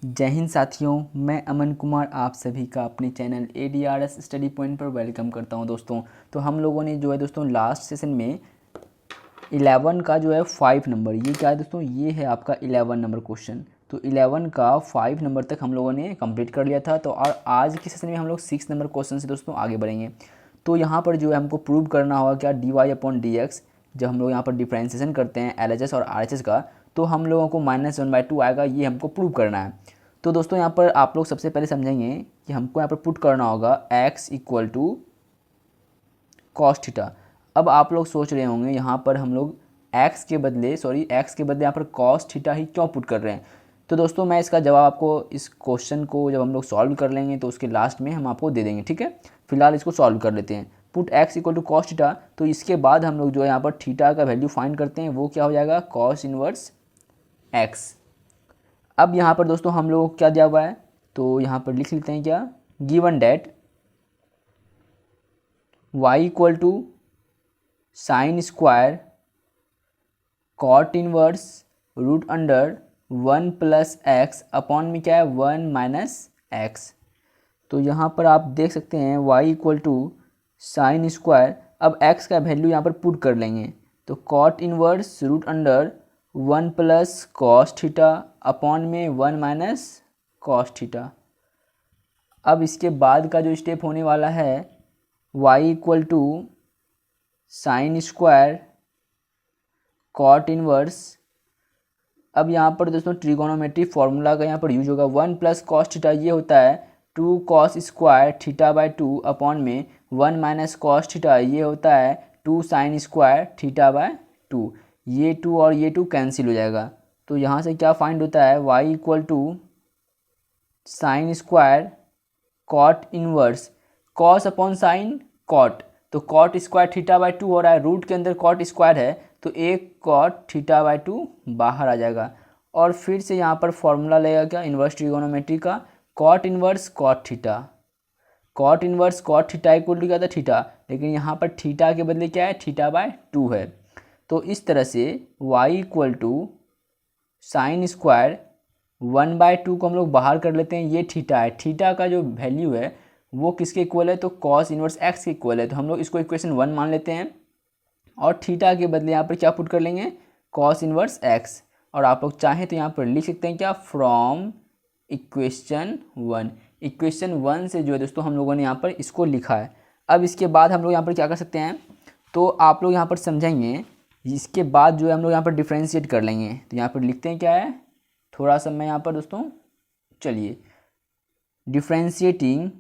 जय हिंद साथियों, मैं अमन कुमार आप सभी का अपने चैनल ADRS स्टडी पॉइंट पर वेलकम करता हूं। दोस्तों तो हम लोगों ने जो है दोस्तों लास्ट सेशन में 11 का जो है 5 नंबर, ये क्या है दोस्तों, ये है आपका 11 नंबर क्वेश्चन। तो 11 का 5 नंबर तक हम लोगों ने कंप्लीट कर लिया था। तो और आज के सेशन में हम लोग 6 नंबर क्वेश्चन से दोस्तों आगे बढ़ेंगे। तो यहाँ पर जो है हमको प्रूव करना होगा क्या, dy/dx जब हम लोग यहाँ पर डिफ्रेंसिएशन करते हैं LHS और RHS का, तो हम लोगों को -1/2 आएगा, ये हमको प्रूव करना है। तो दोस्तों यहाँ पर आप लोग सबसे पहले समझेंगे कि हमको यहाँ पर पुट करना होगा x = cos थीटा। अब आप लोग सोच रहे होंगे यहाँ पर हम लोग x के बदले यहाँ पर cos थीटा ही क्यों पुट कर रहे हैं। तो दोस्तों मैं इसका जवाब आपको इस क्वेश्चन को जब हम लोग सॉल्व कर लेंगे तो उसके लास्ट में हम आपको दे देंगे, ठीक है। फिलहाल इसको सॉल्व कर लेते हैं। पुट x = cos थीटा, तो इसके बाद हम लोग जो है यहाँ पर थीटा का वैल्यू फाइंड करते हैं, वो क्या हो जाएगा, cos इनवर्स x। अब यहाँ पर दोस्तों हम लोगों को क्या दिया हुआ है, तो यहाँ पर लिख लेते हैं क्या, given that y = sin square cot inverse √1 + x upon में क्या है 1 - x। तो यहाँ पर आप देख सकते हैं y = sin स्क्वायर, अब x का वैल्यू यहाँ पर पुट कर लेंगे, तो cot inverse √1 + cos theta upon में 1 - cos थीटा। अब इसके बाद का जो स्टेप होने वाला है y = sin square cot inverse. अब यहाँ पर दोस्तों ट्रिगोनोमेट्री फार्मूला का यहाँ पर यूज होगा, 1 + cos थीटा ये होता है 2 cos स्क्वायर थीटा/2 अपॉन में 1 - cos थीटा ये होता है 2 sin स्क्वायर थीटा/2। ये 2 और ये 2 कैंसिल हो जाएगा। तो यहाँ से क्या फाइंड होता है, y = sin square cot inverse cos upon sine cot, तो cot स्क्वायर थीटा/2 हो रहा है, रूट के अंदर cot स्क्वायर है तो एक cot थीटा/2 बाहर आ जाएगा। और फिर से यहाँ पर फॉर्मूला लगेगा क्या, इन्वर्स ट्रिगोनोमेट्री का, cot inverse cot theta, cot inverse cot theta equal to क्या था, थीटा, लेकिन यहाँ पर थीटा के बदले क्या है, थीटा/2 है। तो इस तरह से y = sin स्क्वायर 1/2 को हम लोग बाहर कर लेते हैं, ये थीटा है, थीटा का जो वैल्यू है वो किसके इक्वल है, तो cos इनवर्स x के इक्वल है। तो हम लोग इसको इक्वेशन 1 मान लेते हैं और थीटा के बदले यहाँ पर क्या पुट कर लेंगे, cos इनवर्स x। और आप लोग चाहें तो यहाँ पर लिख सकते हैं क्या, फ्रॉम इक्वेशन 1। इक्वेशन 1 से जो है दोस्तों हम लोगों ने यहाँ पर इसको लिखा है। अब इसके बाद हम लोग यहाँ पर क्या कर सकते हैं, तो आप लोग यहाँ पर समझेंगे, इसके बाद जो है हम लोग यहाँ पर डिफ्रेंशिएट कर लेंगे। तो यहाँ पर लिखते हैं क्या है, थोड़ा सा मैं यहाँ पर दोस्तों, चलिए, differentiating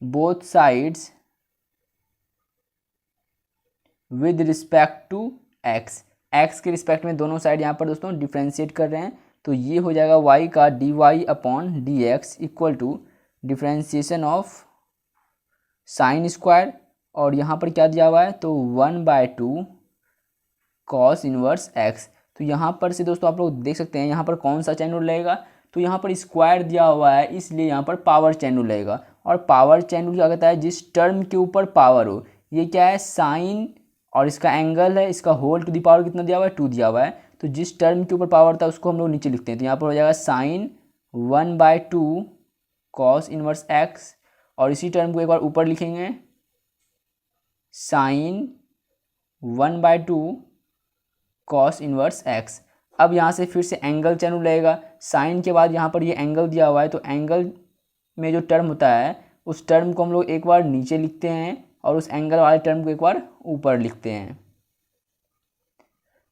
both sides with respect to x के रिस्पेक्ट में दोनों साइड यहाँ पर दोस्तों डिफ्रेंशिएट कर रहे हैं। तो ये हो जाएगा y का dy/dx equal to differentiation of sine square, और यहाँ पर क्या दिया हुआ है, तो 1/2 cos इनवर्स x। तो यहाँ पर से दोस्तों आप लोग देख सकते हैं यहाँ पर कौन सा चैन रूल लगेगा, तो यहाँ पर स्क्वायर दिया हुआ है इसलिए यहाँ पर पावर चैन रूल लगेगा। और पावर चैन रूल क्या कहता है, जिस टर्म के ऊपर पावर हो, ये क्या है, साइन और इसका एंगल है, इसका होल टू द पावर कितना दिया हुआ है, 2 दिया हुआ है। तो जिस टर्म के ऊपर पावर था उसको हम लोग नीचे लिखते हैं, तो यहाँ पर हो जाएगा साइन 1/2 cos इनवर्स x, और इसी टर्म को एक बार ऊपर लिखेंगे, साइन 1/2 cos इनवर्स x। अब यहाँ से फिर से एंगल चैन रूल लगेगा, साइन के बाद यहाँ पर ये एंगल दिया हुआ है, तो एंगल में जो टर्म होता है उस टर्म को हम लोग एक बार नीचे लिखते हैं और उस एंगल वाले टर्म को एक बार ऊपर लिखते हैं।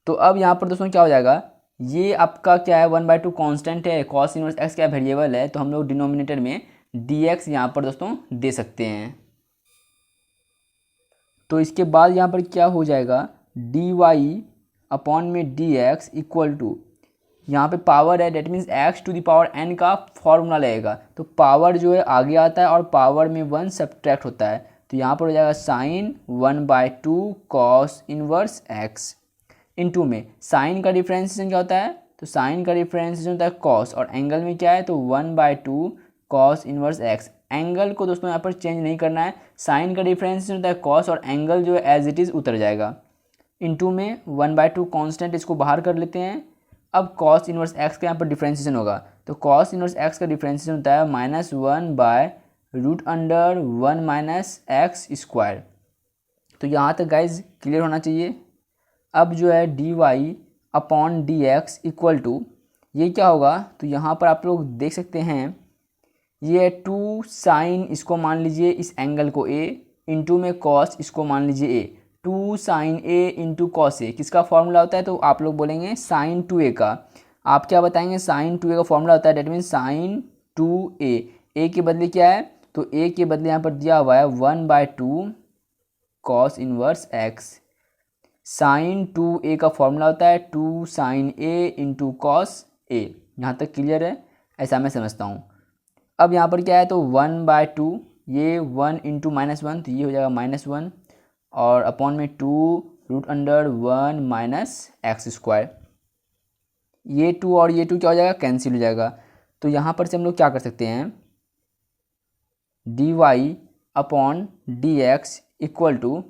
तो अब यहाँ पर दोस्तों क्या हो जाएगा, ये आपका क्या है, 1/2 कांस्टेंट है, cos इनवर्स x क्या वेरिएबल है, तो हम लोग डिनोमिनेटर में dx यहाँ पर दोस्तों दे सकते हैं। तो इसके बाद यहाँ पर क्या हो जाएगा, dy अपॉन में dx इक्वल टू, यहाँ पे पावर है, डेट मीन्स x⁴n का फॉर्मूला लगेगा। तो पावर जो है आगे आता है और पावर में 1 सब्ट्रैक्ट होता है, तो यहाँ पर हो जाएगा sine 1/2 cos inverse x into में साइन का डिफ्रेंशिएशन क्या होता है, तो साइन का डिफ्रेंशिएशन होता है cos, और एंगल में क्या है, तो 1/2 cos इनवर्स x। एंगल को दोस्तों यहाँ पर चेंज नहीं करना है, साइन का डिफ्रेंशिएशन होता है cos और एंगल जो है एज इट इज़ उतर जाएगा। इंटू में 1/2 कांस्टेंट, इसको बाहर कर लेते हैं। अब कॉस इनवर्स एक्स का यहाँ पर डिफ्रेंशिएशन होगा, तो कॉस इनवर्स एक्स का डिफ्रेंशिएशन होता है -1/√(1 माइनस एक्स स्क्वायर। तो यहाँ तक गाइज क्लियर होना चाहिए। अब जो है dy/dx इक्वल टू ये क्या होगा, तो यहाँ पर आप लोग देख सकते हैं ये 2 साइन, इसको मान लीजिए इस एंगल को a, इंटू में कॉस, इसको मान लीजिए a, 2 sine a into cos a किसका फॉर्मूला होता है, तो आप लोग बोलेंगे साइन 2a का। आप क्या बताएंगे, साइन 2a का फॉर्मूला होता है that mean sine 2a। a के बदले क्या है, तो a के बदले यहाँ पर दिया हुआ है 1/2 cos inverse x। Sign 2a का फॉर्मूला होता है 2 sine a into cos a। यहाँ तक क्लियर है, ऐसा मैं समझता हूँ। अब यहाँ पर क्या है, तो 1/2, ये 1 इंटू -1, तो ये हो जाएगा -1 और अपॉन में 2√(1 माइनस एक्स स्क्वायर। ये 2 और ये 2 क्या हो जाएगा, कैंसिल हो जाएगा। तो यहाँ पर से हम लोग क्या कर सकते हैं, dy/dx इक्वल टू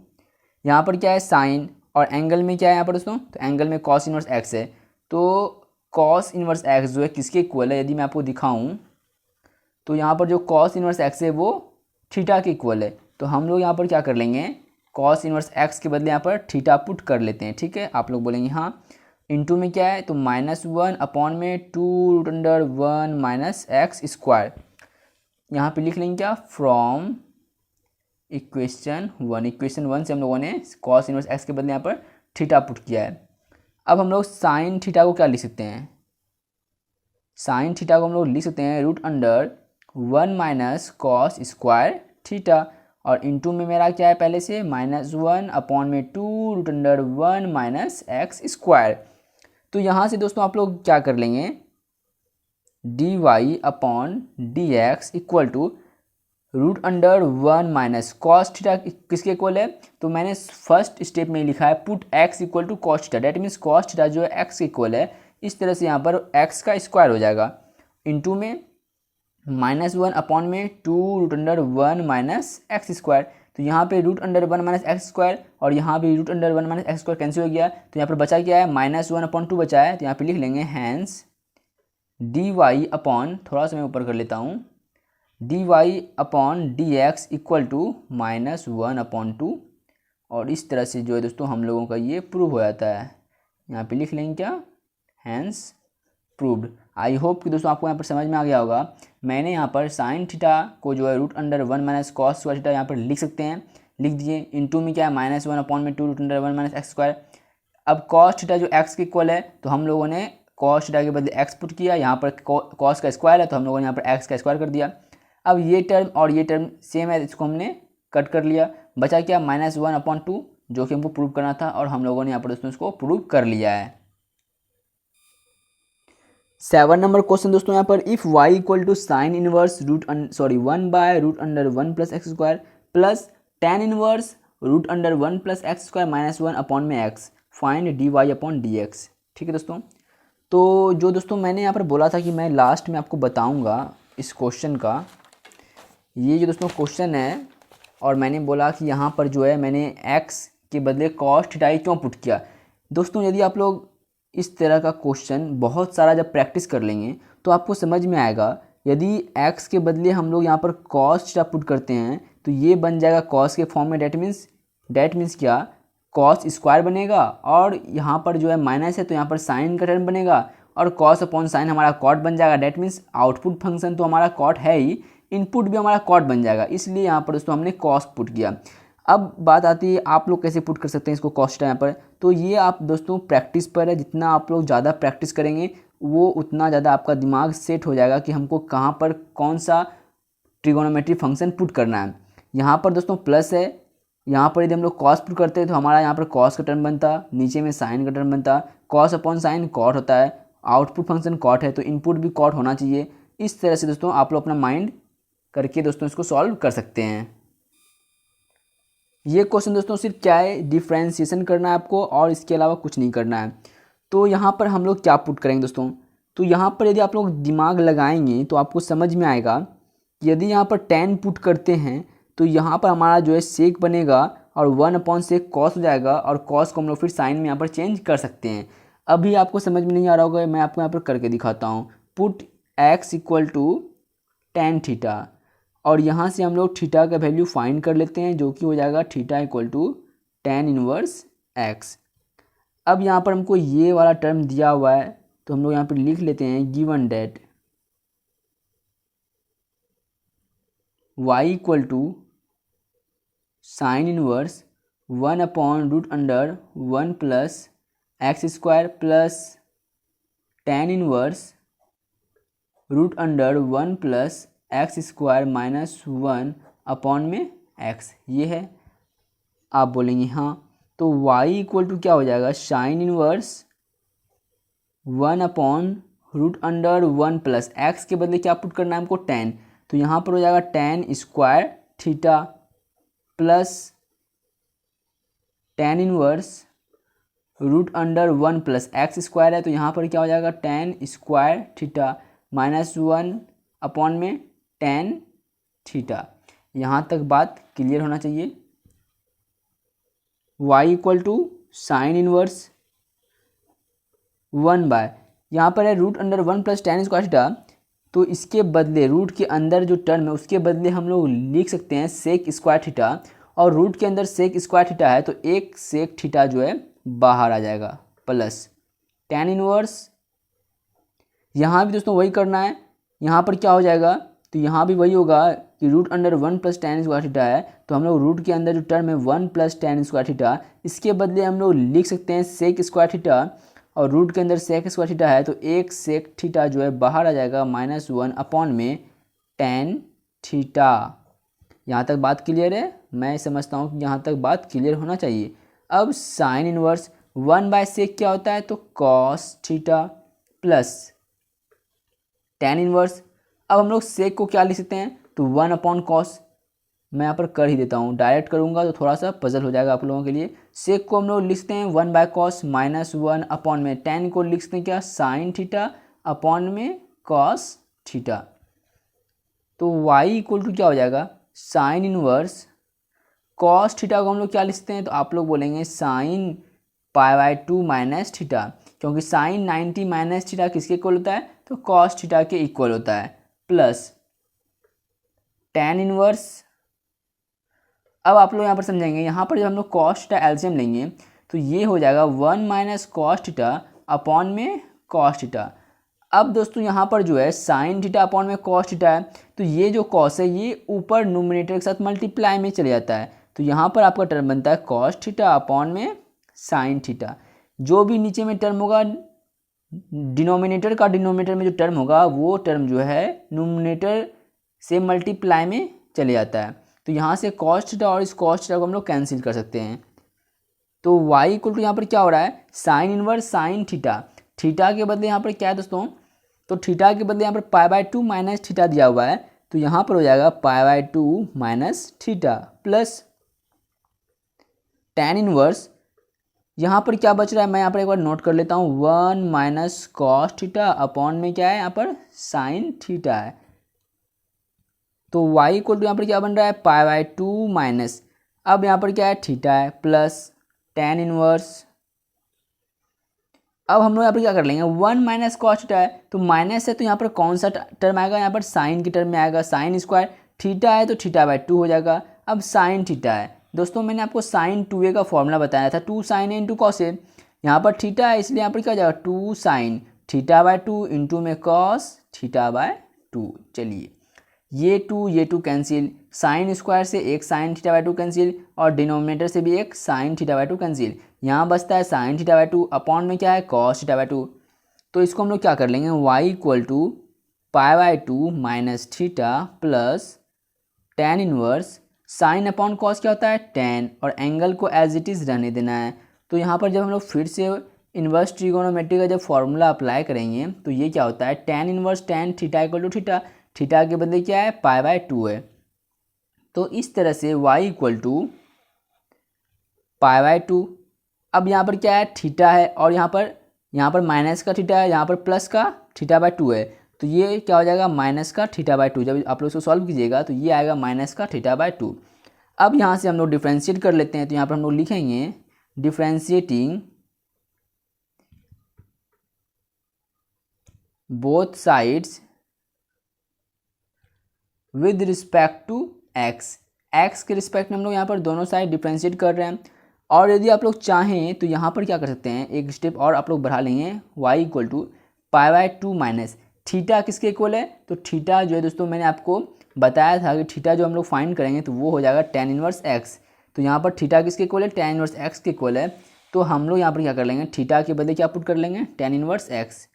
यहाँ पर क्या है साइन और एंगल में क्या है यहाँ पर दोस्तों, तो एंगल में कॉस इनवर्स एक्स है। तो कॉस इनवर्स एक्स जो है किसके इक्वल है, यदि मैं आपको दिखाऊं तो यहाँ पर जो कॉस इनवर्स एक्स है वो थीटा के इक्वल है। तो हम लोग यहाँ पर क्या कर लेंगे, कॉस इनवर्स एक्स के बदले यहाँ पर थीटा पुट कर लेते हैं, ठीक है। आप लोग बोलेंगे हाँ, इंटू में क्या है, तो -1 अपॉन में 2√(1 माइनस एक्स स्क्वायर। यहाँ पे लिख लेंगे क्या, फ्रॉम इक्वेशन 1 से हम लोगों ने कॉस इनवर्स एक्स के बदले यहाँ पर थीटा पुट किया है। अब हम लोग साइन थीटा को क्या लिख सकते हैं, साइन थीटा को हम लोग लिख सकते हैं √(1 माइनस कॉस स्क्वायर थीटा, और इंटू में मेरा क्या है पहले से -1 अपॉन में 2√(1 माइनस एक्स स्क्वायर। तो यहाँ से दोस्तों आप लोग क्या कर लेंगे, dy/dx equal to √(1 minus cos theta किसके इक्वल है, तो मैंने फर्स्ट स्टेप में लिखा है put x equal to cos theta, that means cos theta जो है x के इक्वल है। इस तरह से यहाँ पर x का स्क्वायर हो जाएगा, इंटू में -1 अपॉन में 2√(1 माइनस एक्स स्क्वायर। तो यहाँ पे √(1 माइनस एक्स स्क्वायर और यहाँ भी √(1 माइनस एक्स स्क्वायर कैंसिल हो गया, तो यहाँ पर बचा क्या है, -1/2 बचा है। तो यहाँ पे लिख लेंगे हैंस dy अपॉन, थोड़ा सा मैं ऊपर कर लेता हूँ, dy/dx इक्वल टू -1/2, और इस तरह से जो है दोस्तों हम लोगों का ये प्रूव हो जाता है। यहाँ पे लिख लेंगे क्या, हैंस प्रूव्ड। आई होप कि दोस्तों आपको यहाँ पर समझ में आ गया होगा। मैंने यहाँ पर साइन थीटा को जो है √(1 माइनस कॉस स्क्वायर थीटा यहाँ पर लिख सकते हैं, लिख दीजिए। इंटू में क्या है -1 अपॉन में 2√(1 माइनस एक्स स्क्वायर। अब कॉस थीटा जो एक्स के इक्वल है, तो हम लोगों ने कॉस थीटा के बदले एक्स पुट किया, यहाँ पर कॉस का स्क्वायर है तो हम लोगों ने यहाँ पर एक्स का स्क्वायर कर दिया। अब ये टर्म और ये टर्म सेम है, इसको हमने कट कर लिया, बचा क्या -1/2 जो कि हमको प्रूव करना था, और हम लोगों ने यहाँ पर दोस्तों इसको प्रूव कर लिया है। 7 नंबर क्वेश्चन दोस्तों यहाँ पर, if y equal to sine inverse 1/√(1 plus x square plus tan inverse √(1 plus x square -1 upon में x, फाइंड dy/dx। ठीक है दोस्तों, तो जो दोस्तों मैंने यहाँ पर बोला था कि मैं लास्ट में आपको बताऊँगा इस क्वेश्चन का, ये जो दोस्तों क्वेश्चन है, और मैंने बोला कि यहाँ पर जो है मैंने x के बदले cos थीटा क्यों पुट किया। दोस्तों यदि आप लोग इस तरह का क्वेश्चन बहुत सारा जब प्रैक्टिस कर लेंगे तो आपको समझ में आएगा। यदि x के बदले हम लोग यहाँ पर cos थीटा पुट करते हैं तो ये बन जाएगा cos के फॉर्म में, डेट मीन्स क्या, cos स्क्वायर बनेगा, और यहाँ पर जो है माइनस है तो यहाँ पर साइन का टर्म बनेगा, और cos अपॉन साइन हमारा कॉट बन जाएगा। डेट मीन्स आउटपुट फंक्शन तो हमारा कॉट है ही, इनपुट भी हमारा कॉट बन जाएगा, इसलिए यहाँ पर दोस्तों हमने cos पुट किया। अब बात आती है आप लोग कैसे पुट कर सकते हैं इसको cos थीटा यहाँ पर, तो ये आप दोस्तों प्रैक्टिस पर है। जितना आप लोग ज़्यादा प्रैक्टिस करेंगे वो उतना ज़्यादा आपका दिमाग सेट हो जाएगा कि हमको कहाँ पर कौन सा ट्रिगोनोमेट्री फंक्शन पुट करना है। यहाँ पर दोस्तों प्लस है, यहाँ पर यदि हम लोग cos पुट करते हैं तो हमारा यहाँ पर cos का टर्म बनता, नीचे में साइन का टर्म बनता, cos अपॉन साइन कॉट होता है, आउटपुट फंक्शन कॉट है तो इनपुट भी कॉट होना चाहिए। इस तरह से दोस्तों आप लोग अपना माइंड करके दोस्तों इसको सॉल्व कर सकते हैं। ये क्वेश्चन दोस्तों सिर्फ क्या है, डिफ्रेंशिएशन करना है आपको, और इसके अलावा कुछ नहीं करना है। तो यहाँ पर हम लोग क्या पुट करेंगे दोस्तों, तो यहाँ पर यदि आप लोग दिमाग लगाएंगे तो आपको समझ में आएगा कि यदि यहाँ पर tan पुट करते हैं तो यहाँ पर हमारा जो है सेक बनेगा और 1/sec cos हो जाएगा, और cos को हम लोग फिर साइन में यहाँ पर चेंज कर सकते हैं। अभी आपको समझ में नहीं आ रहा होगा, मैं आपको यहाँ पर करके दिखाता हूँ। Put x equal to tan theta, और यहाँ से हम लोग थीटा का वैल्यू फाइंड कर लेते हैं, जो कि हो जाएगा theta equal to tan inverse x। अब यहाँ पर हमको ये वाला टर्म दिया हुआ है, तो हम लोग यहाँ पर लिख लेते हैं given that y equal to sine inverse 1/√1 plus x square plus tan inverse √1 plus x square minus 1 upon में x, ये है। आप बोलेंगे हाँ, तो y इक्वल टू क्या हो जाएगा, साइन इनवर्स 1/√1 प्लस x के बदले क्या पुट करना है हमको, टेन, तो यहाँ पर हो जाएगा tan square theta plus tan inverse √1 plus x square है, तो यहाँ पर क्या हो जाएगा tan square theta minus 1 upon में टेन थीटा। यहाँ तक बात क्लियर होना चाहिए। y equal to sine inverse 1 by, यहाँ पर है √1 प्लस टेन स्क्वायर थीटा, तो इसके बदले रूट के अंदर जो टर्म है उसके बदले हम लोग लिख सकते हैं सेक स्क्वायर थीटा, और रूट के अंदर सेक स्क्वायर थीटा है तो एक सेक थीटा जो है बाहर आ जाएगा, प्लस टेन इनवर्स, यहाँ भी दोस्तों वही करना है। यहाँ पर क्या हो जाएगा, तो यहाँ भी वही होगा कि √1 प्लस टेन स्क्वायर थीटा है, तो हम लोग रूट के अंदर जो टर्म है 1 प्लस टेन स्क्वायर थीटा, इसके बदले हम लोग लिख सकते हैं सेक स्क्वायर थीटा, और रूट के अंदर सेक स्क्वायर थीटा है तो एक सेक थीटा जो है बाहर आ जाएगा -1 अपॉन में टेन थीटा। यहाँ तक बात क्लियर है? मैं समझता हूँ कि यहाँ तक बात क्लियर होना चाहिए। अब साइन इनवर्स 1 बाय सेक क्या होता है, तो cos theta plus tan inverse, अब हम लोग सेक को क्या लिख सकते हैं, तो 1 अपॉन कॉस। मैं यहाँ पर कर ही देता हूँ, डायरेक्ट करूँगा तो थोड़ा सा पजल हो जाएगा आप लोगों के लिए। सेक को हम लोग लिखते हैं 1 बाय कॉस -1 अपॉन में टेन को लिखते हैं क्या, साइन थीटा अपॉन में कॉस थीटा। तो y इक्वल टू क्या हो जाएगा, साइन इनवर्स कॉस थीटा को हम लोग क्या लिखते हैं, तो आप लोग बोलेंगे साइन π/2 माइनस थीटा, क्योंकि साइन 90 माइनस थीटा किसके इक्वल होता है, तो कॉस थीटा के इक्वल होता है, प्लस टेन इनवर्स। अब आप लोग यहाँ पर समझेंगे, यहाँ पर जब हम लोग कॉस थीटा एलसीएम लेंगे तो ये हो जाएगा 1 माइनस कॉस थीटा अपॉन में कॉस थीटा। अब दोस्तों यहाँ पर जो है साइन थीटा अपॉन में कॉस थीटा है, तो ये जो कॉस है ये ऊपर न्यूमरेटर के साथ मल्टीप्लाई में चले जाता है, तो यहाँ पर आपका टर्म बनता है कॉस थीटा अपॉन में साइन थीटा। जो भी नीचे में टर्म होगा डिनोमिनेटर का डिनोमिनेटर में जो टर्म होगा वो टर्म जो है न्यूमरेटर से मल्टीप्लाई में चले जाता है, तो यहाँ से कॉस थीटा और इस कॉस थीटा को हम लोग कैंसिल कर सकते हैं। तो y इक्वल टू यहाँ पर क्या हो रहा है, sign inverse sine theta, theta के बदले यहाँ पर क्या है दोस्तों, तो थीटा के बदले यहाँ पर π/2 माइनस थीटा दिया हुआ है, तो यहाँ पर हो जाएगा π/2 minus theta plus tan inverse, यहाँ पर क्या बच रहा है मैं यहाँ पर एक बार नोट कर लेता हूँ, 1 माइनस कॉस थीटा अपॉन में क्या है यहाँ पर साइन थीटा है। तो y इक्वल टू यहाँ पर क्या बन रहा है π/2 माइनस, अब यहाँ पर क्या है थीटा है, प्लस टेन इनवर्स। अब हम लोग यहाँ पर क्या कर लेंगे, 1 माइनस कॉस थीटा है तो माइनस है, तो यहाँ पर कौन सा टर्म आएगा, यहाँ पर साइन की टर्म में आएगा, साइन स्क्वायर थीटा है तो θ/2 हो जाएगा। अब साइन थीटा है दोस्तों, मैंने आपको साइन 2a का फॉर्मूला बताया था, 2 sin a into cos A, यहाँ पर थीटा है इसलिए यहाँ पर क्या हो जाएगा 2 sin θ/2 इंटू में कॉस θ/2। चलिए ये 2 कैंसिल, साइन स्क्वायर से एक साइन θ/2 कैंसिल और डिनोमिनेटर से भी एक साइन θ/2 कैंसिल, यहाँ बचता है साइन θ/2 अपॉन में क्या है कॉस θ/2। तो इसको हम लोग क्या कर लेंगे, y equal to π/2 minus theta plus tan inverse sine upon cos क्या होता है टेन, और एंगल को एज इट इज़ रहने देना है। तो यहाँ पर जब हम लोग फिर से इन्वर्स ट्रिगोनोमेट्री का जब फॉर्मूला अप्लाई करेंगे तो ये क्या होता है, tan inverse tan theta equal to theta, theta के बदले क्या है π/2 है। तो इस तरह से y इक्वल टू π/2, अब यहाँ पर क्या है थीटा है और यहाँ पर माइनस का थीटा है, यहाँ पर प्लस का θ/2 है, तो ये क्या हो जाएगा माइनस का θ/2। जब आप लोग इसको सॉल्व कीजिएगा तो ये आएगा माइनस का θ/2। अब यहाँ से हम लोग डिफ्रेंशिएट कर लेते हैं, तो यहाँ पर हम लोग लिखेंगे differentiating both sides with respect to X, X के रिस्पेक्ट में हम लोग यहाँ पर दोनों साइड डिफ्रेंशिएट कर रहे हैं। और यदि आप लोग चाहें तो यहाँ पर क्या कर सकते हैं, एक स्टेप और आप लोग बढ़ा लेंगे, y equal to π/2 minus theta किसके इक्वल है, तो थीटा जो है दोस्तों मैंने आपको बताया था कि थीटा जो हम लोग फाइंड करेंगे तो वो हो जाएगा tan इनवर्स x। तो यहाँ पर थीटा किसके इक्वल है, tan इनवर्स x के इक्वल है। तो हम लोग यहाँ पर क्या कर लेंगे, थीटा के बदले क्या पुट कर लेंगे, tan इनवर्स x।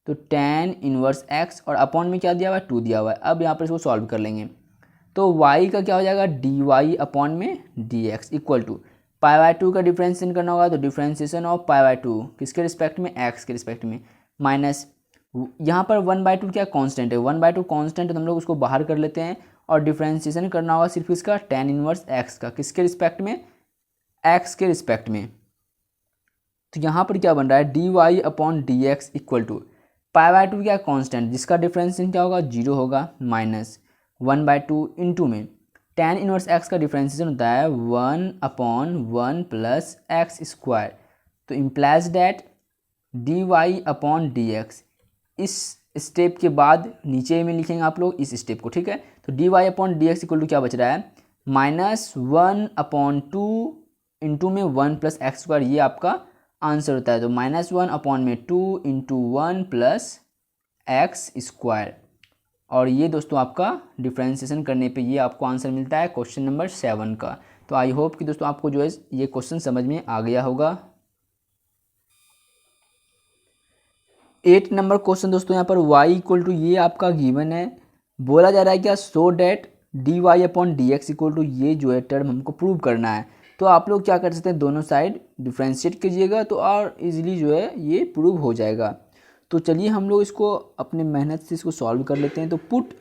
तो tan इनवर्स x और अपॉन में क्या दिया हुआ है, 2 दिया हुआ है। अब यहाँ पर इसको सॉल्व कर लेंगे तो y का क्या हो जाएगा, dy अपॉन में dx इक्वल टू π/2 का डिफ्रेंशिएशन करना होगा तो डिफ्रेंशिएशन ऑफ π/2 किसके रिस्पेक्ट में, x के रिस्पेक्ट में, माइनस यहाँ पर 1/2 क्या कांस्टेंट है, 1/2 कांस्टेंट है तो हम लोग उसको बाहर कर लेते हैं और डिफ्रेंशिएशन करना होगा सिर्फ इसका tan इनवर्स x का, किसके रिस्पेक्ट में, x के रिस्पेक्ट में। तो यहाँ पर क्या बन रहा है, dy upon dx equal to π/2 क्या कांस्टेंट जिसका डिफ्रेंशिएशन क्या होगा, 0 होगा, माइनस 1/2 इंटू में tan इनवर्स x का डिफ्रेंशिएशन होता है 1/1 प्लस एक्स स्क्वायर। तो implies that dy upon dx, इस स्टेप के बाद नीचे में लिखेंगे आप लोग इस स्टेप को, ठीक है। तो dy upon dx equal to क्या बच रहा है, -1/2 इंटू में 1 प्लस एक्स स्क्वायर, ये आपका आंसर होता है। तो -1/2 इंटू 1 प्लस एक्स स्क्वायर, और ये दोस्तों आपका डिफ्रेंशिएशन करने पे ये आपको आंसर मिलता है क्वेश्चन नंबर 7 का। तो आई होप कि दोस्तों आपको जो है ये क्वेश्चन समझ में आ गया होगा। 8 नंबर क्वेश्चन दोस्तों यहाँ पर y इक्वल टू ये आपका गिवन है, बोला जा रहा है क्या, so that dy upon dx equal to ये जो है टर्म हमको प्रूव करना है। तो आप लोग क्या कर सकते हैं, दोनों साइड डिफ्रेंशिएट कीजिएगा तो और इजीली जो है ये प्रूव हो जाएगा। तो चलिए हम लोग इसको अपने मेहनत से इसको सॉल्व कर लेते हैं। तो पुट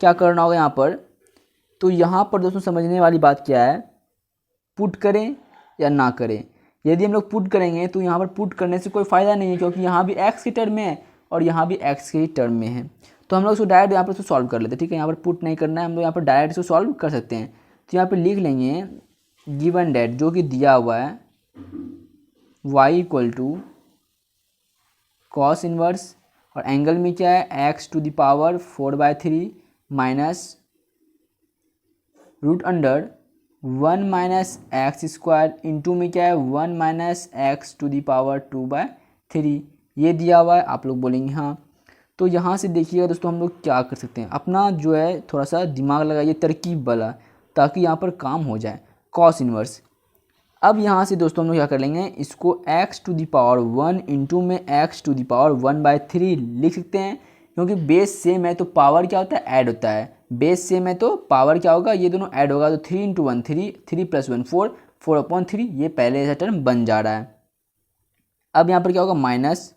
क्या करना होगा यहाँ पर, तो यहाँ पर दोस्तों समझने वाली बात क्या है, पुट करें या ना करें। यदि हम लोग पुट करेंगे तो यहाँ पर पुट करने से कोई फ़ायदा नहीं है क्योंकि यहाँ भी x की टर्म में है और यहाँ भी x के ही टर्म में है। तो हम लोग इसको डायरेक्ट यहाँ पर इसको सॉल्व कर लेते हैं, ठीक है। यहाँ पर पुट नहीं करना है, हम लोग यहाँ पर डायरेक्ट इसको सॉल्व कर सकते हैं। तो यहाँ पर लिख लेंगे गिवन डेट जो कि दिया हुआ है y equal to cos inverse और एंगल में क्या है x to the power 4/3 minus root under 1 minus x square into में क्या है 1 minus x to the power 2/3, ये दिया हुआ है। आप लोग बोलेंगे हाँ। तो यहाँ से देखिएगा दोस्तों हम लोग क्या कर सकते हैं, अपना जो है थोड़ा सा दिमाग लगाइए तरकीब वाला, ताकि यहाँ पर काम हो जाए। कॉस इनवर्स, अब यहाँ से दोस्तों हम लोग क्या कर लेंगे, इसको x to the power 1 into में x टू द पावर 1/3 लिख सकते हैं, क्योंकि बेस सेम है तो पावर क्या होता है, ऐड होता है। बेस सेम है तो पावर क्या होगा, ये दोनों ऐड होगा। तो 3 इंटू 1 3, 3 प्लस 1 4, 4/3, ये पहले ऐसा टर्म बन जा रहा है। अब यहाँ पर क्या होगा, माइनस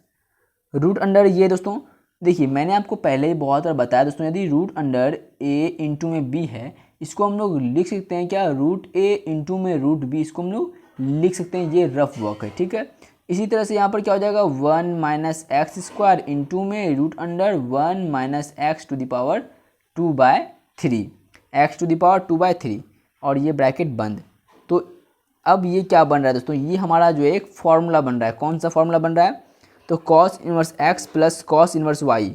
रूट अंडर, ये दोस्तों देखिए मैंने आपको पहले ही बहुत बार बताया दोस्तों, यदि रूट अंडर a इंटू में b है, इसको हम लोग लिख सकते हैं क्या, रूट a इंटू में रूट b, इसको हम लोग लिख सकते हैं, ये रफ वर्क है, ठीक है। इसी तरह से यहाँ पर क्या हो जाएगा 1 माइनस एक्स स्क्वायर इंटू में root under 1 minus x to the power 2/3, X to the power 2/3, और ये ब्रैकेट बंद। तो अब ये क्या बन रहा है दोस्तों, ये हमारा जो है एक फॉर्मूला बन रहा है। कौन सा फॉर्मूला बन रहा है, तो cos inverse x plus cos inverse y।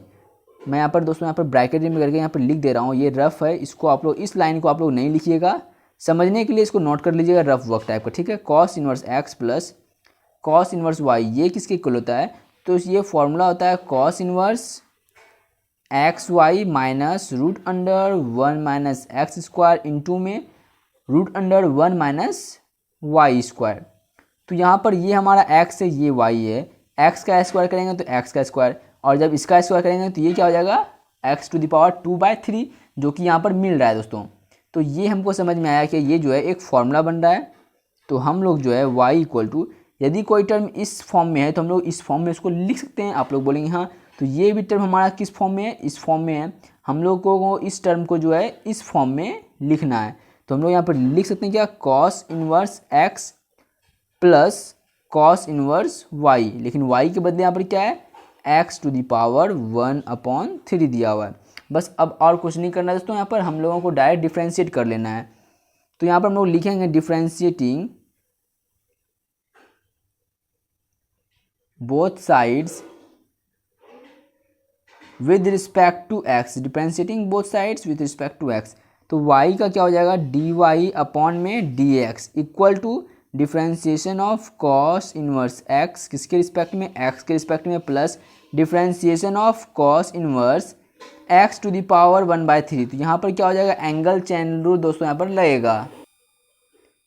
मैं यहाँ पर दोस्तों यहाँ पर ब्रैकेट में करके यहाँ पर लिख दे रहा हूँ, ये रफ है, इसको आप लोग इस लाइन को आप लोग नहीं लिखिएगा, समझने के लिए इसको नोट कर लीजिएगा, रफ वर्क टाइप का, ठीक है। Cos inverse x plus cos inverse y, ये किसके इक्वल होता है, तो ये फॉर्मूला होता है cos inverse x y minus root under 1 minus x square into में root under 1 minus y square. तो यहाँ पर ये हमारा x है, ये y है, x का स्क्वायर करेंगे तो x का स्क्वायर, और जब इसका स्क्वायर करेंगे तो ये क्या हो जाएगा x टू द पावर 2/3, जो कि यहाँ पर मिल रहा है दोस्तों। तो ये हमको समझ में आया कि ये जो है एक फॉर्मूला बन रहा है। तो हम लोग जो है y इक्वल टू, यदि कोई टर्म इस फॉर्म में है तो हम लोग इस फॉर्म में उसको लिख सकते हैं। आप लोग बोलेंगे हाँ, तो ये भी टर्म हमारा किस फॉर्म में है, इस फॉर्म में है, हम लोग को इस टर्म को जो है इस फॉर्म में लिखना है। तो हम लोग यहाँ पर लिख सकते हैं क्या, cos inverse x plus cos inverse y, लेकिन y के बदले यहाँ पर क्या है, x टू द पावर 1/3 दिया हुआ है। बस अब और कुछ नहीं करना है दोस्तों, यहाँ पर हम लोगों को डायरेक्ट डिफ्रेंशिएट कर लेना है। तो यहाँ पर हम लोग लिखेंगे differentiating both sides with respect to X, differentiating both sides with respect to X. तो y का क्या हो जाएगा, डी वाई अपॉन में D X equal to differentiation of cos inverse X किसके रिस्पेक्ट में, एक्स के रिस्पेक्ट में, plus differentiation of cos inverse X to the power 1/3। तो यहाँ पर क्या हो जाएगा, एंगल चैन रूल दोस्तों यहाँ पर लगेगा।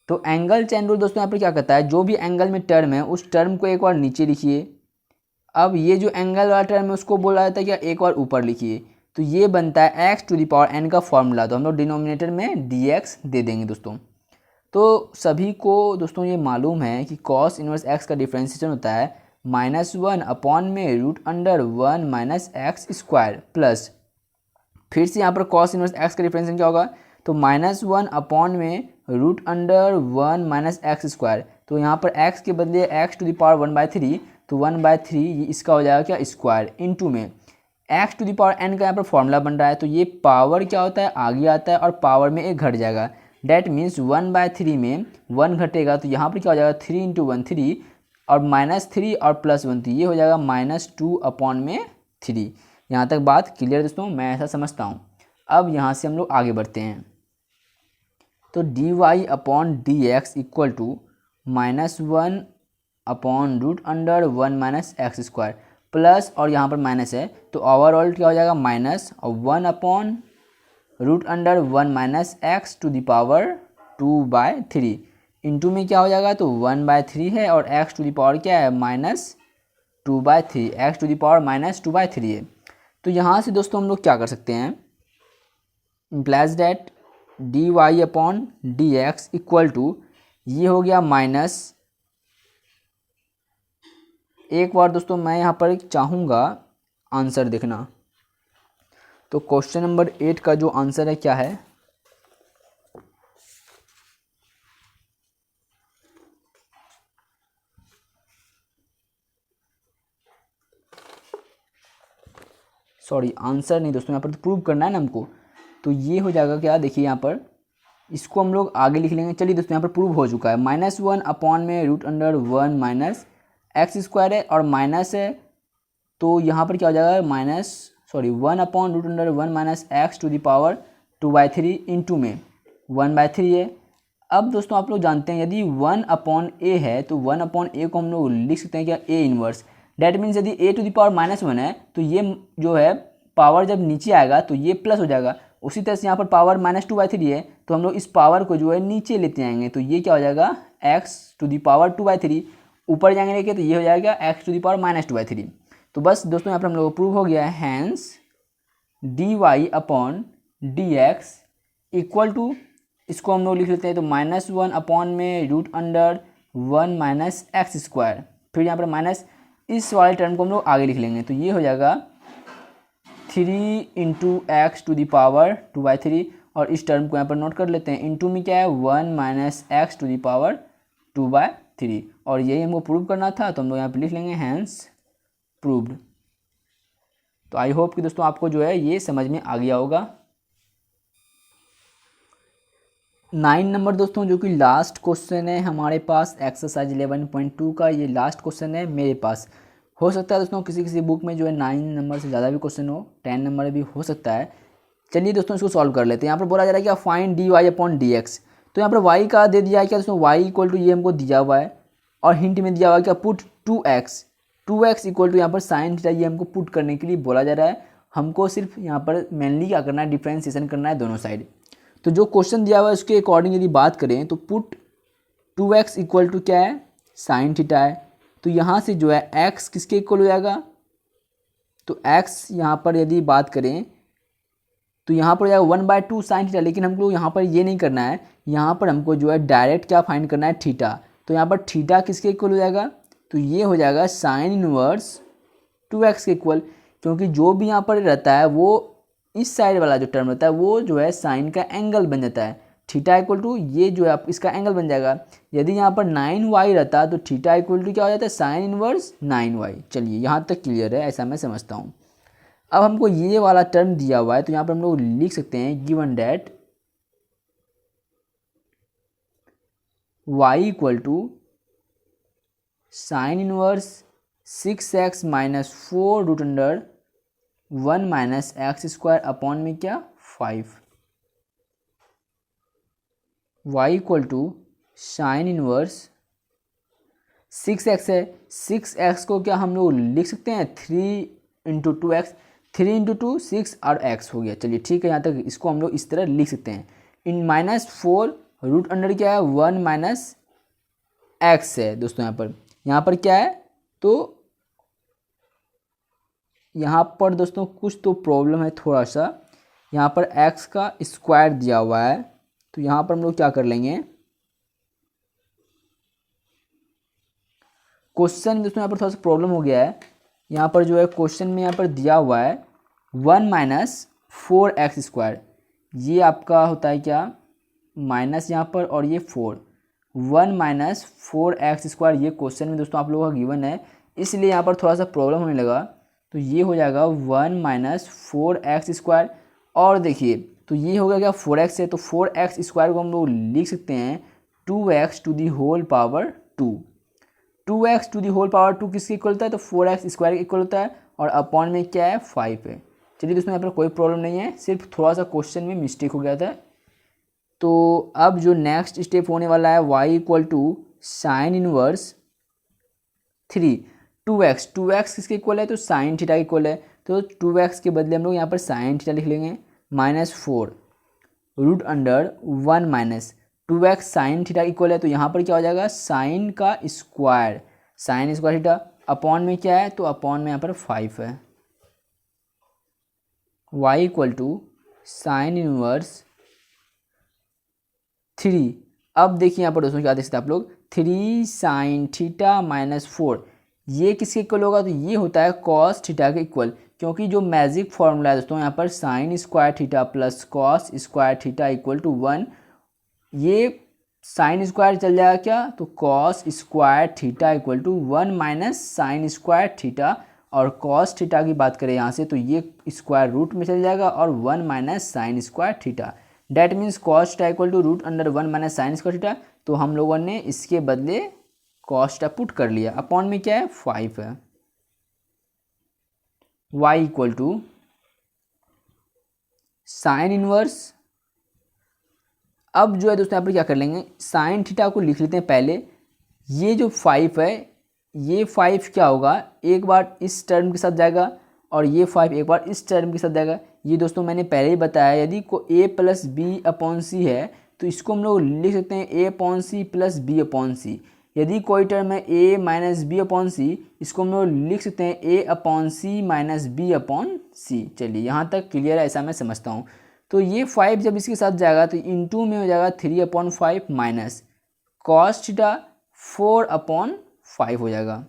तो एंगल चैन रूल दोस्तों यहाँ पर क्या कहता है, जो भी एंगल में टर्म है उस टर्म को एक बार नीचे लिखिए। अब ये जो एंगल वाला टर्म है उसको बोला जाता है क्या, एक बार ऊपर लिखिए। तो ये बनता है X to the power N का फॉर्मूला। तो हम लोग डिनोमिनेटर में डी एक्स दे देंगे दोस्तों। तो सभी को दोस्तों ये मालूम है कि कॉस इनवर्स एक्स का डिफ्रेंशिएशन होता है -1 अपॉन में √1 माइनस एक्स स्क्वायर, प्लस फिर से यहाँ पर कॉस इनवर्स एक्स का डिफ्रेंशिएशन क्या होगा, तो -1 अपॉन में √1 माइनस एक्स स्क्वायर। तो यहाँ पर x के बदले x टू द पावर 1/3, तो 1/3 इसका हो जाएगा क्या, स्क्वायर, इनटू में x to the power n का यहाँ पर फॉर्मूला बन रहा है। तो ये पावर क्या होता है, आगे आता है और पावर में एक घट जाएगा। डैट मीन्स 1/3 में 1 घटेगा, तो यहाँ पर क्या हो जाएगा 3 × 1 3 और -3 और +1, तो ये हो जाएगा -2 अपॉन में 3। यहाँ तक बात क्लियर दोस्तों, मैं ऐसा समझता हूँ। अब यहाँ से हम लोग आगे बढ़ते हैं। तो D Y upon D X equal to -1 upon √1 minus x square, plus और यहाँ पर माइनस है तो ओवरऑल क्या हो जाएगा, माइनस और 1 upon √1 minus x to the power 2/3 into में क्या हो जाएगा, तो 1/3 है और एक्स टू द पावर क्या है, -2/3, एक्स टू द पावर -2/3 है। तो यहाँ से दोस्तों हम लोग क्या कर सकते हैं, implies that D Y upon D X equal to, ये हो गया माइनस, एक बार दोस्तों मैं यहाँ पर चाहूँगा आंसर देखना। तो क्वेश्चन नंबर 8 का जो आंसर है क्या है, सॉरी आंसर नहीं दोस्तों, यहाँ पर तो प्रूव करना है ना हमको। तो ये हो जाएगा क्या, देखिए यहाँ पर इसको हम लोग आगे लिख लेंगे। चलिए दोस्तों यहाँ पर प्रूव हो चुका है, -1 अपॉन में √1 माइनस एक्स स्क्वायर है और माइनस है, तो यहाँ पर क्या हो जाएगा 1 upon √1 minus x to the power 2/3 into में 1/3 है। अब दोस्तों आप लोग जानते हैं यदि 1 अपॉन ए है तो 1 अपॉन ए को हम लोग लिख सकते हैं क्या, ए इनवर्स। डैट मीन्स यदि ए टू द पावर -1 है तो ये जो है पावर जब नीचे आएगा तो ये प्लस हो जाएगा। उसी तरह से यहाँ पर पावर -2/3 है तो हम लोग इस पावर को जो है नीचे लेते आएंगे, तो ये क्या हो जाएगा x टू द पावर 2/3, ऊपर जाएंगे लेके तो ये हो जाएगा x टू द पावर -2/3। तो बस दोस्तों यहाँ पर हम लोग को प्रूव हो गया है, hence D Y upon D X equal to, इसको हम लोग लिख लेते हैं तो -1 अपॉन में √1 माइनस एक्स स्क्वायर, फिर यहाँ पर माइनस इस वाले टर्म को हम लोग आगे लिख लेंगे, तो ये हो जाएगा 3 × x टू द पावर 2/3 और इस टर्म को यहाँ पर नोट कर लेते हैं, इंटू में क्या है 1 minus x to the power 2/3 और यही हमको प्रूव करना था, तो हम लोग यहाँ पर लिख लेंगे हैंस प्रूव्ड। तो आई होप कि दोस्तों आपको जो है ये समझ में आ गया होगा। 9 नंबर दोस्तों जो कि लास्ट क्वेश्चन है हमारे पास एक्सरसाइज 11.2 का, ये लास्ट क्वेश्चन है मेरे पास। हो सकता है दोस्तों किसी किसी बुक में जो है 9 नंबर से ज़्यादा भी क्वेश्चन हो, 10 नंबर भी हो सकता है। चलिए दोस्तों इसको सॉल्व कर लेते हैं। यहाँ पर बोला जा रहा है क्या, find d Y upon D x. तो यहाँ पर वाई का दे दिया है क्या दोस्तों, वाई इक्वल टू ये हमको दिया हुआ है और हिंट में दिया हुआ है क्या, पुट 2x इक्वल टू यहाँ पर साइन थीटा, ये हमको पुट करने के लिए बोला जा रहा है। हमको सिर्फ यहाँ पर मेनली क्या करना है, डिफ्रेंशिएशन करना है दोनों साइड। तो जो क्वेश्चन दिया हुआ है उसके अकॉर्डिंग यदि बात करें तो पुट 2x इक्वल टू क्या है, साइन थीटा है। तो यहाँ से जो है x किसके इक्वल हो जाएगा, तो x यहाँ पर यदि बात करें तो यहाँ पर जाएगा 1/2 साइन थीटा, लेकिन हमको यहाँ पर ये नहीं करना है, यहाँ पर हमको जो है डायरेक्ट क्या फाइंड करना है, थीटा। तो यहाँ पर थीटा किसके इक्वल हो जाएगा, तो ये हो जाएगा साइन इनवर्स 2x के इक्वल, क्योंकि जो भी यहाँ पर रहता है वो इस साइड वाला जो टर्म रहता है वो जो है साइन का एंगल बन जाता है। थीटा इक्वल टू ये जो है आप इसका एंगल बन जाएगा। यदि यहाँ पर 9y रहता तो थीटा इक्वल टू क्या हो जाता है, साइन इनवर्स 9y। चलिए यहाँ तक क्लियर है, ऐसा मैं समझता हूँ। अब हमको ये वाला टर्म दिया हुआ है तो यहाँ पर हम लोग लिख सकते हैं given that y equal to sine inverse 6x - 4 √1 1 minus x square upon में क्या 5, y equal to sine inverse 6x है, 6x को क्या हम लोग लिख सकते हैं 3 इंटू 2x, 3 इंटू 2 6 और x हो गया। चलिए ठीक है, यहाँ तक इसको हम लोग इस तरह लिख सकते हैं। इन -4 रूट अंडर क्या है 1 माइनस एक्स है दोस्तों। यहाँ पर क्या है, तो यहाँ पर दोस्तों कुछ तो प्रॉब्लम है थोड़ा सा। यहाँ पर x का स्क्वायर दिया हुआ है, तो यहाँ पर हम लोग क्या कर लेंगे, क्वेश्चन दोस्तों यहाँ पर थोड़ा सा प्रॉब्लम हो गया है। यहाँ पर जो है क्वेश्चन में यहाँ पर दिया हुआ है 1 माइनस 4x स्क्वायर, ये आपका होता है क्या माइनस यहाँ पर, और ये 4, 1 माइनस 4x स्क्वायर, ये क्वेश्चन में दोस्तों आप लोगों का गिवन है, इसलिए यहाँ पर थोड़ा सा प्रॉब्लम होने लगा। तो ये हो जाएगा 1 माइनस 4x स्क्वायर, और देखिए तो ये हो गया क्या 4x है, तो 4x स्क्वायर को हम लोग लिख सकते हैं 2x to the whole power 2, 2x to the whole power 2 किसके इक्वल होता है, तो 4x स्क्वायर के इक्वल होता है, और अपॉन में क्या है 5 है। चलिए दोस्तों यहाँ पर कोई प्रॉब्लम नहीं है, सिर्फ थोड़ा सा क्वेश्चन में मिस्टेक हो गया था। तो अब जो नेक्स्ट स्टेप होने वाला है y equal to sine inverse 3, 2x किसके इक्वल है, तो साइन थीटा इक्वल है, तो 2x के बदले हम लोग यहाँ पर साइन थीटा लिख लेंगे, -4 root under 1 minus 2x sine theta equal है, तो यहाँ पर क्या हो जाएगा साइन का square, sine square theta, upon में क्या है, तो अपॉन में यहाँ पर 5 है। y equal to sine inverse 3, अब देखिए यहाँ पर दोस्तों क्या देख सकते हैं आप लोग, 3 साइन थीटा -4, ये किसके इक्वल होगा, तो ये होता है कॉस थीटा के इक्वल, क्योंकि जो मैजिक फॉर्मूला है दोस्तों यहाँ पर sine square theta plus cos square theta equal to 1, ये साइन स्क्वायर चल जाएगा क्या, तो cos square theta equal to 1 minus sine square theta, और कॉस थीटा की बात करें यहाँ से तो ये स्क्वायर रूट में चल जाएगा, और 1 minus sine square theta, that means cos theta equal to root under 1 minus sine square theta. तो हम लोगों ने इसके बदले कॉस थीटा पुट कर लिया, अपॉन में क्या है 5 है। y equal to sine inverse, अब जो है दोस्तों यहाँ पर क्या कर लेंगे, साइन थीटा को लिख लेते हैं पहले, ये जो 5 है, ये 5 क्या होगा, एक बार इस टर्म के साथ जाएगा, और ये 5 एक बार इस टर्म के साथ जाएगा। ये दोस्तों मैंने पहले ही बताया, यदि को a plus B upon C है तो इसको हम लोग लिख सकते हैं a upon C plus B upon C. यदि कोई टर्म है a minus B upon C, इसको हम लोग लिख सकते हैं a upon C minus B upon C. चलिए यहाँ तक क्लियर है, ऐसा मैं समझता हूँ। तो ये 5 जब इसके साथ जाएगा तो इनटू में हो जाएगा 3/5 माइनस कॉस थीटा 4/5 हो जाएगा।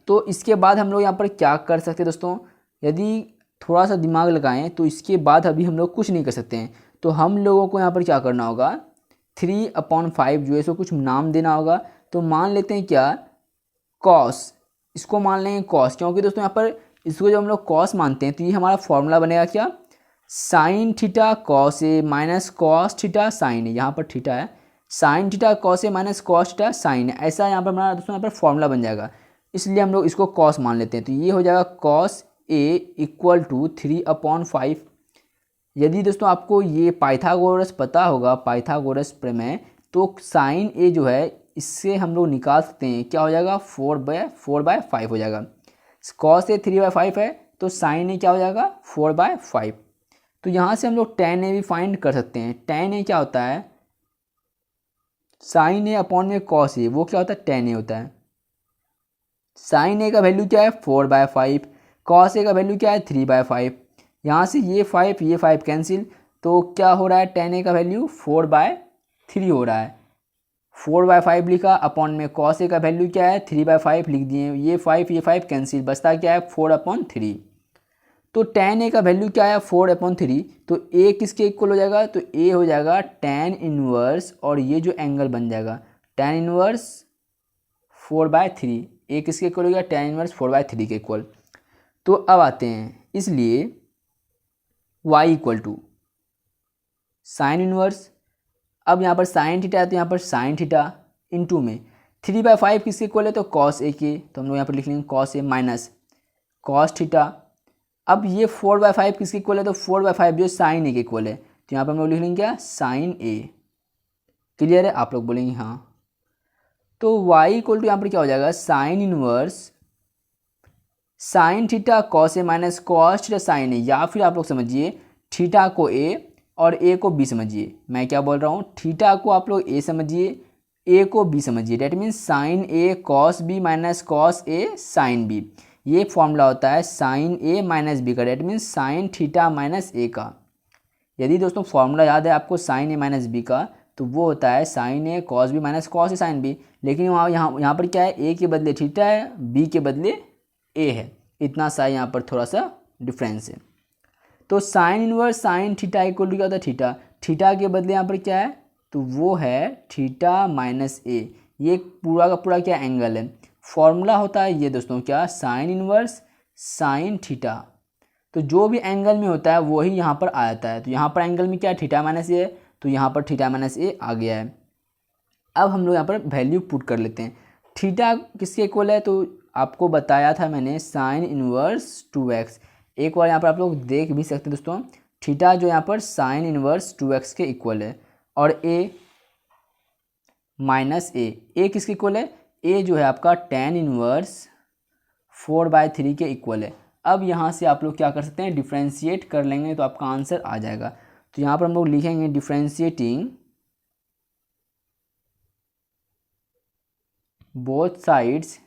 तो इसके बाद हम लोग यहाँ पर क्या कर सकते हैं दोस्तों, यदि थोड़ा सा दिमाग लगाएं तो इसके बाद अभी हम लोग कुछ नहीं कर सकते हैं। तो हम लोगों को यहाँ पर क्या करना होगा, 3/5 जो है इसको कुछ नाम देना होगा। तो मान लेते हैं क्या कॉस, इसको मान लेंगे कॉस, क्योंकि दोस्तों यहाँ पर इसको जब हम लोग कॉस मानते हैं तो ये हमारा फॉर्मूला बनेगा क्या, sign theta cos A minus cos theta sine ए, यहाँ पर थीटा है, sign theta cos A minus cos theta sine ए, ऐसा यहाँ पर हमारा दोस्तों यहाँ पर फॉर्मूला बन जाएगा, इसलिए हम लोग इसको कॉस मान लेते हैं। तो ये हो जाएगा कॉस ए इक्वल टू 3/5। यदि दोस्तों आपको ये पाइथागोरस पता होगा, पाइथागोरस प्रमेय, तो साइन ए जो है इससे हम लोग निकाल सकते हैं, क्या हो जाएगा 4/5 हो जाएगा। कॉस ए 3/5 है तो साइन ए क्या हो जाएगा 4/5। तो यहाँ से हम लोग tan ए भी फाइंड कर सकते हैं। tan ए क्या होता है, साइन ए अपॉन में कॉस ए, वो क्या होता है tan ए होता है। साइन ए का वैल्यू क्या है 4/5, कॉस ए का वैल्यू क्या है 3/5। यहाँ से ये 5 कैंसिल, तो क्या हो रहा है tan ए का वैल्यू 4/3 हो रहा है। 4/5 लिखा, अपॉन में कॉस ए का वैल्यू क्या है 3/5 लिख दिए, ये 5 कैंसिल, बचता क्या है 4/3। तो tan ए का वैल्यू क्या है 4/3, तो a किसके इक्वल हो जाएगा, तो a हो जाएगा tan इनवर्स, और ये जो एंगल बन जाएगा tan इनवर्स 4/3, a किसके इक्वल हो गया tan इनवर्स 4/3 के इक्वल। तो अब आते हैं, इसलिए y equal to sine inverse, अब यहाँ पर साइन थीटा है तो यहाँ पर साइन थीटा इंटू में 3/5 किसके इक्वल है, तो कॉस ए के, तो हम लोग यहाँ पर लिख लेंगे cos A minus cos theta. अब ये 4/5 किसके इक्वल है, तो 4/5 जो साइन ए के इक्वल है, तो यहाँ पर हम लोग लिख लेंगे क्या, साइन ए। क्लियर है, आप लोग बोलेंगे हाँ। तो y इक्वल टू यहाँ पर क्या हो जाएगा, sine inverse sine theta cos A minus cos theta sine A, या फिर आप लोग समझिए थीटा को a और a को b समझिए। मैं क्या बोल रहा हूँ, थीटा को आप लोग a समझिए, a को b समझिए। That means sine a cos b minus cos a sine b। ये फॉर्मूला होता है साइन a माइनस b का, that means sine theta minus a का। यदि दोस्तों फॉर्मूला याद है आपको साइन a माइनस b का, तो वो होता है sine a cos b minus cos a sine b। लेकिन यहाँ पर क्या है, a के बदले थीटा है, b के बदले a है, इतना सा यहाँ पर थोड़ा सा डिफरेंस है। तो sine inverse sine theta equal to क्या होता है, थीटा। थीटा के बदले यहाँ पर क्या है, तो वो है थीटा माइनस ए। ये पूरा का पूरा क्या एंगल है, फॉर्मूला होता है ये दोस्तों क्या, साइन इनवर्स साइन थीटा। तो जो भी एंगल में होता है वही यहाँ पर आ जाता है। तो यहाँ पर एंगल में क्या है, थीटा माइनस ए है, तो यहाँ पर थीटा माइनस ए आ गया है। अब हम लोग यहाँ पर वैल्यू पुट कर लेते हैं। थीटा किसके इक्वल है, तो आपको बताया था मैंने साइन इनवर्स 2x। एक बार यहाँ पर आप लोग देख भी सकते हैं दोस्तों, थीटा जो यहाँ पर साइन इनवर्स 2x के इक्वल है, और a माइनस ए किसके इक्वल है, a जो है आपका tan इनवर्स 4/3 के इक्वल है। अब यहाँ से आप लोग क्या कर सकते हैं, डिफ्रेंशिएट कर लेंगे तो आपका आंसर आ जाएगा। तो यहाँ पर हम लोग लिखेंगे differentiating both sides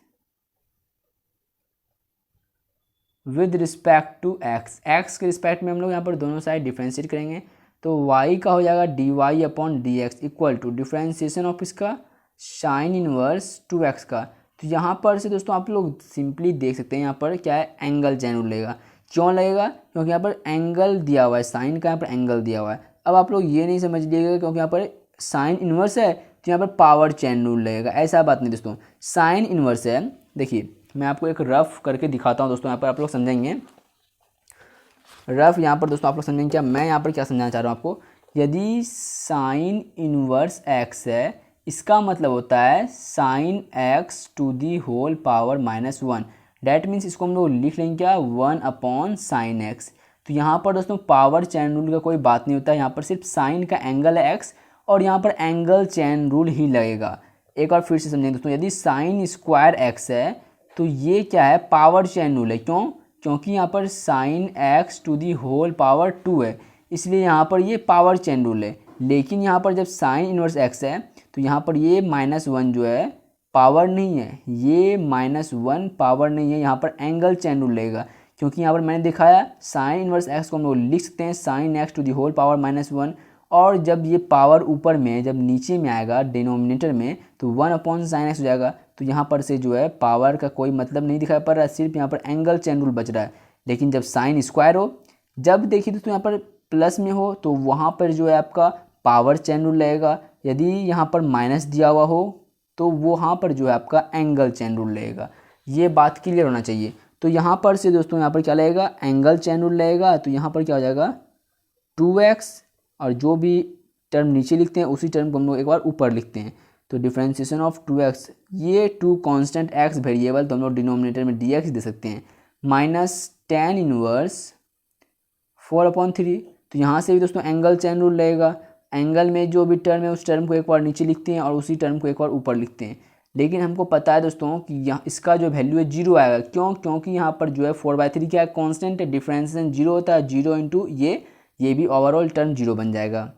with respect to x के रिस्पेक्ट में हम लोग यहाँ पर दोनों साइड डिफ्रेंशिएट करेंगे। तो y का हो जाएगा dy/dx equal to differentiation of इसका साइन इनवर्स 2x का। तो यहाँ पर से दोस्तों आप लोग सिंपली देख सकते हैं, यहाँ पर क्या है, एंगल चैन रूल लगेगा। क्यों लगेगा, क्योंकि यहाँ पर एंगल दिया हुआ है, साइन का यहाँ पर एंगल दिया हुआ है। अब आप लोग ये नहीं समझ लीजिएगा क्योंकि यहाँ पर साइन इनवर्स है तो यहाँ पर पावर चैन रूल लगेगा, ऐसा बात नहीं दोस्तों। साइन इनवर्स है, देखिए मैं आपको एक रफ करके दिखाता हूँ दोस्तों, यहाँ पर आप लोग समझेंगे। रफ यहाँ पर दोस्तों आप लोग समझेंगे क्या, मैं यहाँ पर क्या समझाना चाह रहा हूँ आपको। यदि साइन इनवर्स x है, इसका मतलब होता है sine x to the whole power -1। That means इसको हम लोग लिख लेंगे क्या, 1/sin x। तो यहाँ पर दोस्तों पावर चैन रूल का कोई बात नहीं होता है, यहाँ पर सिर्फ साइन का एंगल है x, और यहाँ पर एंगल चैन रूल ही लगेगा। एक बार फिर से समझेंगे दोस्तों, यदि साइन स्क्वायर x है तो ये क्या है, पावर चैन रूल है। क्यों, क्योंकि यहाँ पर sine x to the whole power 2 है, इसलिए यहाँ पर ये पावर चैन रूल है। लेकिन यहाँ पर जब साइन इनवर्स x है तो यहाँ पर ये -1 जो है पावर नहीं है, ये -1 पावर नहीं है, यहाँ पर एंगल चैन रूल लगेगा। क्योंकि यहाँ पर मैंने दिखाया साइन इनवर्स x को हम लोग लिख सकते हैं sine x to the whole power -1, और जब ये पावर ऊपर में, जब नीचे में आएगा डिनोमिनेटर में, तो 1/sin x हो जाएगा। तो यहाँ पर से जो है पावर का कोई मतलब नहीं दिखाई पड़ रहा है, सिर्फ यहाँ पर एंगल चैन रूल बच रहा है। लेकिन जब साइन स्क्वायर हो, जब देखिए दोस्तों यहाँ पर प्लस में हो, तो वहाँ पर जो है आपका पावर चैन रूल लगेगा। यदि यहाँ पर माइनस दिया हुआ हो तो वहाँ पर जो है आपका एंगल चैन रूल लगेगा। ये बात क्लियर होना चाहिए। तो यहाँ पर से दोस्तों यहाँ पर क्या लगेगा, एंगल चैन रूल लगेगा। तो यहाँ पर क्या हो जाएगा 2x, और जो भी टर्म नीचे लिखते हैं उसी टर्म को हम लोग एक बार ऊपर लिखते हैं। तो डिफ्रेंशिएशन ऑफ 2x, ये 2 कांस्टेंट x वेरिएबल तो हम लोग डिनोमिनेटर में dx दे सकते हैं, माइनस tan इनवर्स 4/3। तो यहाँ से भी दोस्तों एंगल चैन रूल लगेगा। एंगल में जो भी टर्म है उस टर्म को एक बार नीचे लिखते हैं और उसी टर्म को एक बार ऊपर लिखते हैं। लेकिन हमको पता है दोस्तों कि यहाँ इसका जो वैल्यू है 0 आएगा। क्यों, क्योंकि यहाँ पर जो है 4/3 क्या है, कॉन्स्टेंट है, डिफ्रेंशिएशन 0 होता है। 0 इंटू ये भी ओवरऑल टर्म 0 बन जाएगा।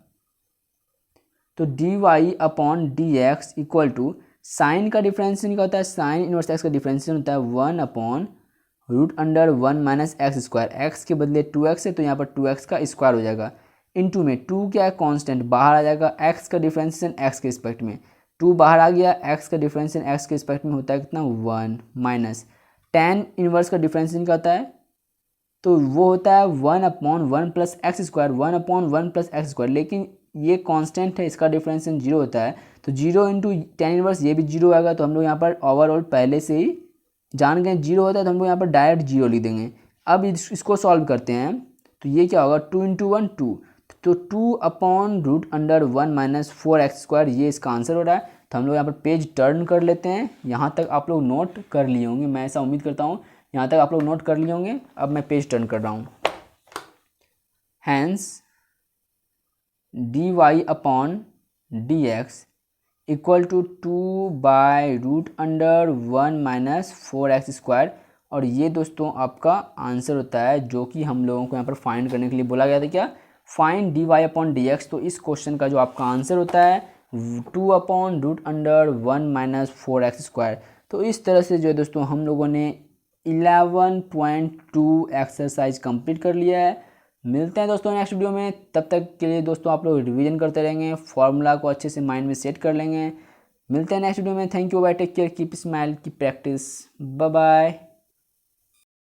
तो dy/dx इक्वल टू साइन का डिफ्रेंशिएशन क्या होता है, साइन इनवर्स x का डिफ्रेंशिएशन होता है 1/√1 - x²। x के बदले 2x है तो यहाँ पर 2x का स्क्वायर हो जाएगा। इनटू में 2 क्या है, कांस्टेंट बाहर आ जाएगा, x का डिफ्रेंशिएशन x के रिस्पेक्ट में 2 बाहर आ गया, x का डिफ्रेंशिएशन x के रिस्पेक्ट में होता है कितना 1 माइनस tan इनवर्स का डिफ्रेंशिएशन क्या होता है, तो वो होता है 1/1 + x², 1/1 + x²। लेकिन ये कांस्टेंट है, इसका डिफरेंशिएशन 0 होता है। तो 0 इंटू tan इनवर्स ये भी 0 आएगा। तो हम लोग यहाँ पर ओवरऑल पहले से ही जान गए 0 होता है, तो हम लोग यहाँ पर डायरेक्ट 0 लिख देंगे। अब इसको सॉल्व करते हैं तो ये क्या होगा 2 × 1 2, तो 2/√1 - 4x², ये इसका आंसर हो रहा है। तो हम लोग यहाँ पर पेज टर्न कर लेते हैं। यहाँ तक आप लोग नोट कर लिए होंगे, मैं ऐसा उम्मीद करता हूँ। यहाँ तक आप लोग नोट कर लिए होंगे। अब मैं पेज टर्न कर रहा हूँ। Hence dy upon dx equal to 2/√1 minus 4x²। और ये दोस्तों आपका आंसर होता है, जो कि हम लोगों को यहाँ पर फाइंड करने के लिए बोला गया था। क्या? Find dy upon dx। तो इस क्वेश्चन का जो आपका आंसर होता है 2/√1 माइनस 4x²। तो इस तरह से जो है दोस्तों हम लोगों ने 11.2 एक्सरसाइज कंप्लीट कर लिया है। मिलते हैं दोस्तों नेक्स्ट वीडियो में। तब तक के लिए दोस्तों आप लोग रिवीजन करते रहेंगे, फॉर्मूला को अच्छे से माइंड में सेट कर लेंगे। मिलते हैं नेक्स्ट वीडियो में। Thank you bye, take care, keep smile, keep practice, bye bye.